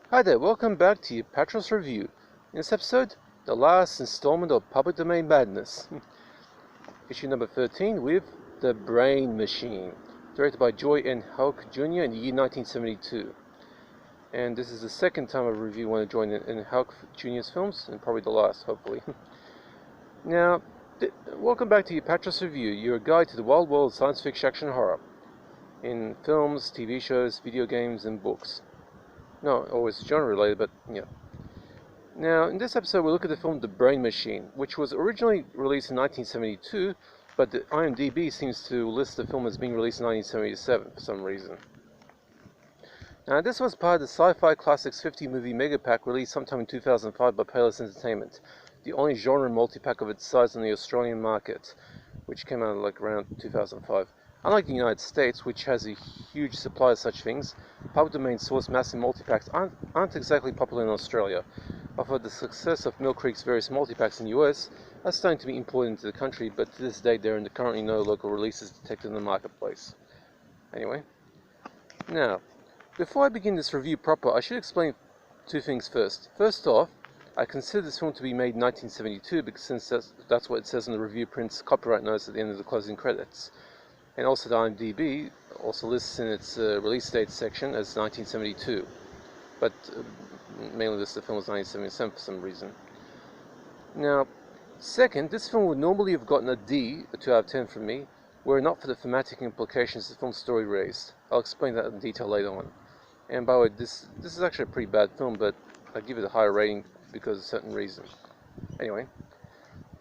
Hi there, welcome back to Apatros Review. In this episode, the last installment of Public Domain Madness. Issue number 13 with The Brain Machine, directed by Joy N. Houck Jr. in the year 1972. And this is the second time I review one of Joy N. Houck Jr.'s films, and probably the last, hopefully. Now, welcome back to Apatros Review, your guide to the wild world of science fiction action horror, in films, TV shows, video games, and books. Not always genre related, but yeah. Now, in this episode, we'll look at the film The Brain Machine, which was originally released in 1972, but the IMDb seems to list the film as being released in 1977 for some reason. Now, this was part of the Sci-Fi Classics 50 movie megapack released sometime in 2005 by Payless Entertainment, the only genre multi-pack of its size on the Australian market, which came out like around 2005. Unlike the United States, which has a huge supply of such things, public domain source massive multipacks aren't exactly popular in Australia. Although the success of Mill Creek's various multipacks in the US are starting to be imported into the country, but to this day there are currently no local releases detected in the marketplace. Anyway, now, before I begin this review proper, I should explain two things first. First off, I consider this film to be made in 1972 because since that's what it says in the review print's copyright notice at the end of the closing credits. And also the IMDb also lists in its release date section as 1972, but mainly lists the film as 1977 for some reason. Now, second, this film would normally have gotten a D, a 2 out of 10 from me, were it not for the thematic implications the film's story raised. I'll explain that in detail later on. And by the way, this is actually a pretty bad film, but I give it a higher rating because of a certain reason. Anyway.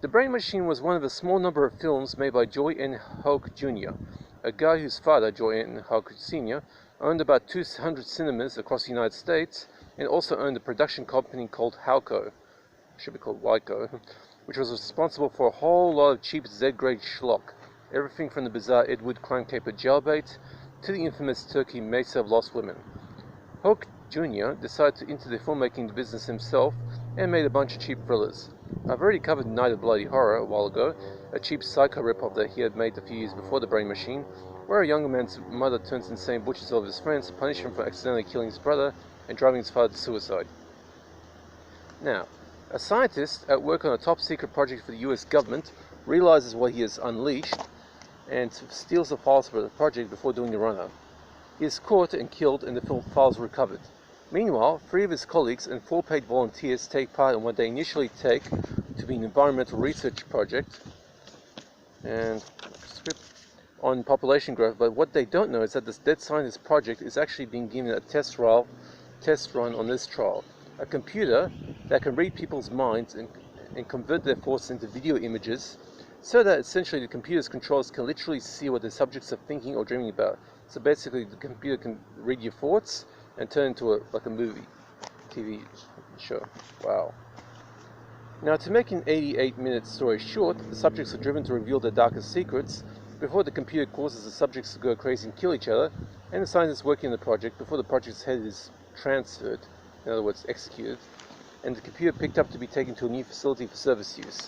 The Brain Machine was one of a small number of films made by Joy N. Houck Jr., a guy whose father, Joy N. Houck Sr., owned about 200 cinemas across the United States and also owned a production company called Houco, should be called Wyco, which was responsible for a whole lot of cheap Z-grade schlock, everything from the bizarre Ed Wood clam caper jailbait to the infamous Turkey Mesa of Lost Women. Houck Jr. decided to enter the filmmaking business himself and made a bunch of cheap thrillers. I've already covered Night of Bloody Horror a while ago, a cheap psycho rip-off that he had made a few years before The Brain Machine, where a younger man's mother turns insane, butchers all of his friends, punish him for accidentally killing his brother and driving his father to suicide. Now, a scientist at work on a top-secret project for the US government realizes what he has unleashed and steals the files for the project before doing the run-up. He is caught and killed and the files recovered. Meanwhile, 3 of his colleagues and 4 paid volunteers take part in what they initially take to be an environmental research project and on population growth, but what they don't know is that this dead scientist project is actually being given a test run on this trial. A computer that can read people's minds and convert their thoughts into video images so that essentially the computer's controllers can literally see what the subjects are thinking or dreaming about. So basically the computer can read your thoughts and turn into a movie, TV show. Wow. Now, to make an 88-minute story short, the subjects are driven to reveal their darkest secrets before the computer causes the subjects to go crazy and kill each other, and the scientists working on the project before the project's head is transferred, in other words, executed, and the computer picked up to be taken to a new facility for service use.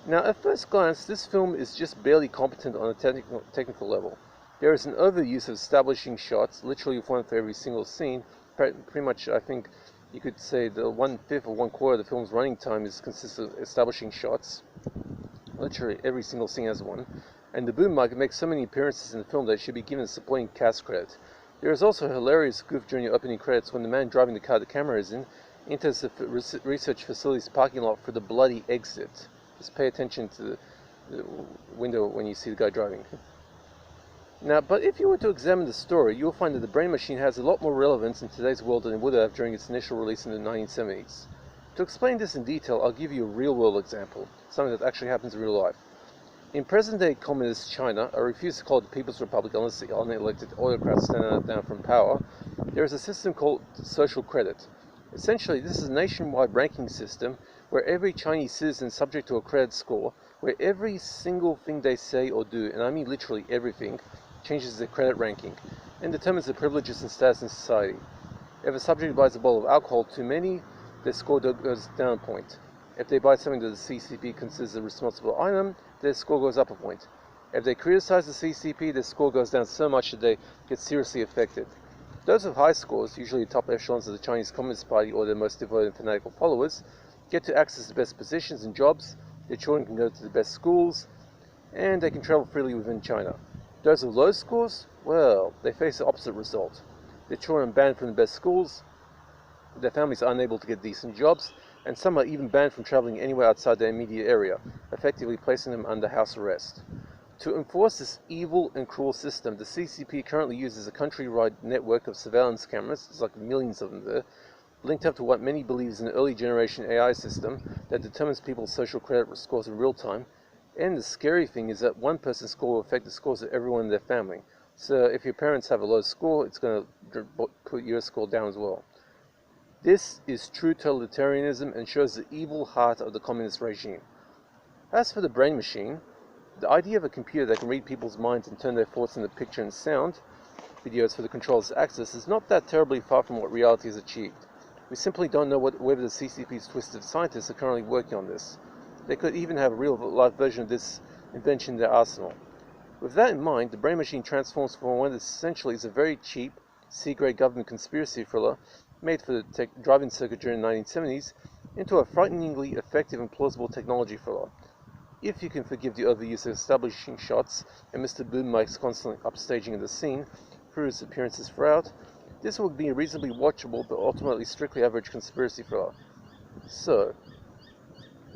Now, at first glance, this film is just barely competent on a technical level. There is an overuse of establishing shots, literally one for every single scene. Pretty much, I think you could say the 1/5 or 1/4 of the film's running time consists of establishing shots. Literally every single scene has one. And the boom mic makes so many appearances in the film that it should be given a supporting cast credit. There is also a hilarious goof during the opening credits when the man driving the car the camera is in enters the research facility's parking lot for the bloody exit. Just pay attention to the window when you see the guy driving. Now, but if you were to examine the story, you'll find that The Brain Machine has a lot more relevance in today's world than it would have during its initial release in the 1970s. To explain this in detail, I'll give you a real-world example, something that actually happens in real life. In present-day communist China, I refuse to call it the People's Republic unless the unelected autocrats stand down from power, there is a system called social credit. Essentially, this is a nationwide ranking system where every Chinese citizen is subject to a credit score, where every single thing they say or do, and I mean literally everything, changes their credit ranking and determines their privileges and status in society. If a subject buys a bottle of alcohol too many, their score goes down a point. If they buy something that the CCP considers a responsible item, their score goes up a point. If they criticize the CCP, their score goes down so much that they get seriously affected. Those with high scores, usually the top echelons of the Chinese Communist Party or their most devoted and fanatical followers, get to access the best positions and jobs, their children can go to the best schools, and they can travel freely within China. Those with low scores, well, they face the opposite result. Their children are banned from the best schools, their families are unable to get decent jobs, and some are even banned from traveling anywhere outside their immediate area, effectively placing them under house arrest. To enforce this evil and cruel system, the CCP currently uses a countrywide network of surveillance cameras, there's like millions of them there, linked up to what many believe is an early generation AI system that determines people's social credit scores in real time. And the scary thing is that one person's score will affect the scores of everyone in their family. So if your parents have a low score, it's going to put your score down as well. This is true totalitarianism and shows the evil heart of the communist regime. As for the brain machine, the idea of a computer that can read people's minds and turn their thoughts into picture and sound videos for the controller's access is not that terribly far from what reality has achieved. We simply don't know whether the CCP's twisted scientists are currently working on this. They could even have a real-life version of this invention in their arsenal. With that in mind, the brain machine transforms from one that essentially is a very cheap, C-grade government conspiracy thriller made for the drive-in circuit during the 1970s into a frighteningly effective and plausible technology thriller. If you can forgive the overuse of establishing shots and Mr. Boom Mike's constant upstaging of the scene through his appearances throughout, this will be a reasonably watchable but ultimately strictly average conspiracy thriller. So,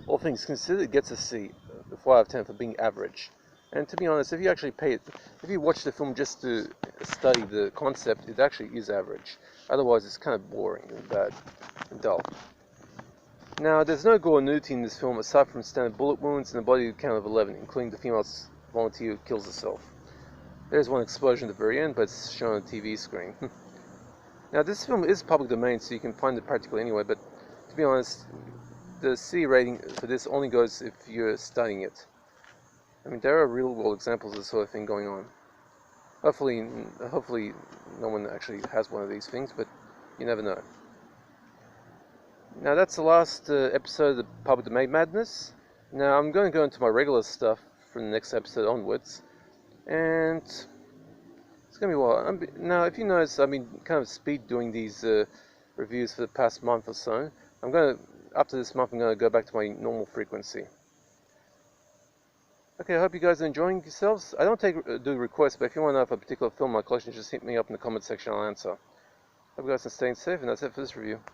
all things considered, it gets a C, a 4 out of 10 for being average. And to be honest, if you actually if you watch the film just to study the concept, it actually is average. Otherwise, it's kind of boring and bad and dull. Now, there's no gore or nudity in this film aside from standard bullet wounds and a body count of 11, including the female volunteer who kills herself. There's one explosion at the very end, but it's shown on a TV screen. Now, this film is public domain, so you can find it practically anywhere, but to be honest, the C rating for this only goes if you're studying it. I mean, there are real-world examples of this sort of thing going on. Hopefully no one actually has one of these things, but you never know. Now, that's the last episode of the Public Domain Madness. Now, I'm going to go into my regular stuff from the next episode onwards, and it's going to be a while. Now, if you notice, I've been kind of speed doing these reviews for the past month or so. After this month, I'm going to go back to my normal frequency. Okay, I hope you guys are enjoying yourselves. I don't do requests, but if you want to know if a particular film in my collection, just hit me up in the comment section, I'll answer. Hope you guys are staying safe, and that's it for this review.